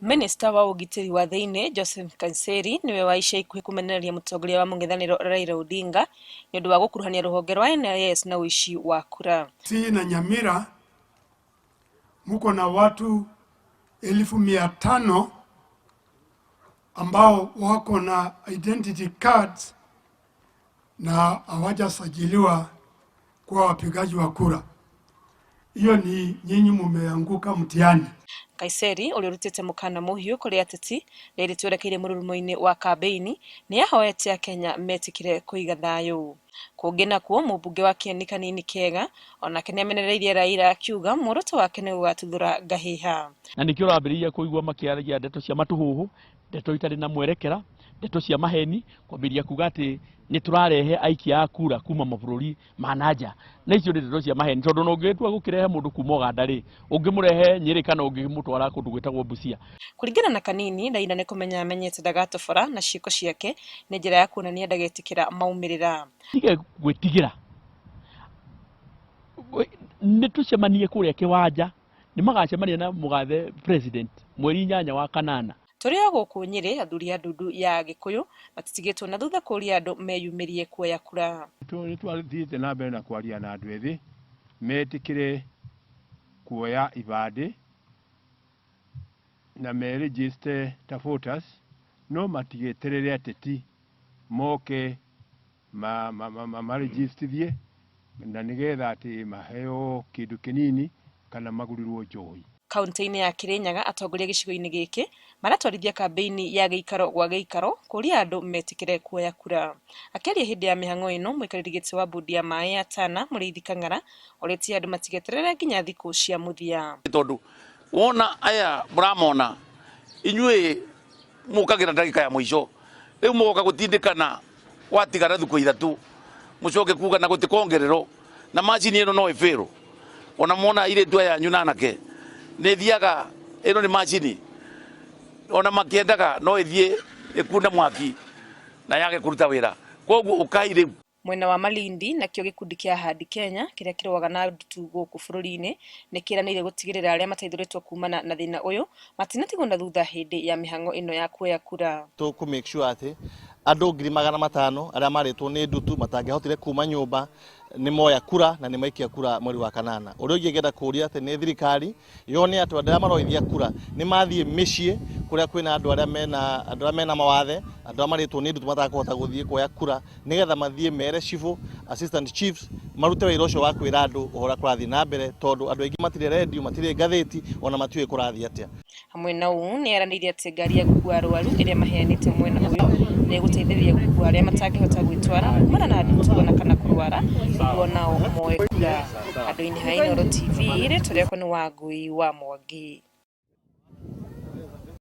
Minister wa ugitiri wa thiini Joseph Kanseri niwe waisha ikuhi kumenereria mutongoria wa mung'ethaniro Raila Odinga ni undu wa gukuruhania ruhonge rwa NIS na uishi wa kura. Si na Nyamira muko na watu 1,500 ambao wako na identity cards na hawajasajiliwa kwa wapigaji wa kura. Hiyo ni nyinyi mumeanguka mtihani. Kaiseri ulirutite mukana muhiu kuri ateti riri twerekeire mururumo-ini wa kambeini ni yahoete ya Kenya metikire kuiga thayu. Kungina kuo mubunge wa Kieni Kanini Kega onake niamenereirie Raila akiuga muoroto wake ni gũgatuthũra ngahiha. Na nikio urambiriria kuigua makiaragia ndeto cia matuhuhu, ndeto itari na mwerekera, ndeto cia maheni, kwambiria kuga ati ni turarehe aikia a kura kuma mabũrũri ma nanja. Na icio ndeto cia maheni tondu no ngitua gukirehe mundu kuma Uganda ri ungimurehe Nyeri kana ungimutwara kundu gwitagwo Busia. Kuringana na Kanini, Raila ni kumenya amenyete ndagatobora na ciiko ciake ni njira ya kuonania ndagetikira maumirira. Tige gwitigira nitucemanie kuria kiwanja ni magacemania na mugathe president mweri 8 wa kanana. Turia guku Nyeri athuri a ndundu ya Gikuyu matitigitwo na thutha kuria andu meyumirie kuoya kura. Twathiĩte na mbere na kwaria na andu ethĩ metikire kuoya ibandĩ na register ta voters no matigeterere ateti moke marejistithie na nigetha ati maheo kindu kinini kana magurirwo njohi. Kaunti-ini ya Kirinyaga atongoria gicigo-ini giki maratwarithia kambeini ya giikaro gwa giikaro kuria andu metikire kuoya kura. Akiaria hindi ya mihang'o ino mwikariri giti wa bodi ya mai ya Tana Muriithi Kang'ara oretie andu matigeterere nginya thiku cia muthia. Tondu wona aya muramona inyue mukagira ndagika ya mwisho riu mugoka gutindikana watigara thuku 3 mucoke kuga na gutikongerero na macini ino no ifero ona mona ile ndwa ya nyunanake ne thiaga ino ni macini ona makiendaga no ithie ikunda mwaki na yage kuruta wira koguo ukaire. Mwena wa Malindi nakio gikundi kia Ahadi Kenya kiria kiroaga na ndutu guku bururi-ini nikiranire gutigirira aria mataithuritwo kumana na thina uyu matinatigwo na thutha hindi ya mihang'o ino ya kuoya kura. To make sure ati andu 500,000 aria maritwo ni ndutu matangihotire kuma nyumba ni moya kura na ni maikia kura mweri wa kanana. Uria ungegenda kuria ati ni thirikari yone atu aria maroithia kura ni mathie micii kuria kwina andu aria mena mawathe andu maritwo ni ndutu matakahota guthie kuoya kura nigetha mathie mere chifu assistant chiefs marute wira ucio wa kwira andu uhora kurathi na mbere tondu andu aingi matire radio matire gatheti ona matiwe kurathi atia. Hamwe na uu ni aranirie ati ngari ya gukua arwaru iria maheanite mwena uyu ni guteithĩrĩria gukua aria matangihota gwitwara kumana na ndutu ona kana kurwara niguo nao moe kura. Andu-ini ha Inooro TV iri tũrĩa kwa ni Wangui wa Mwangi.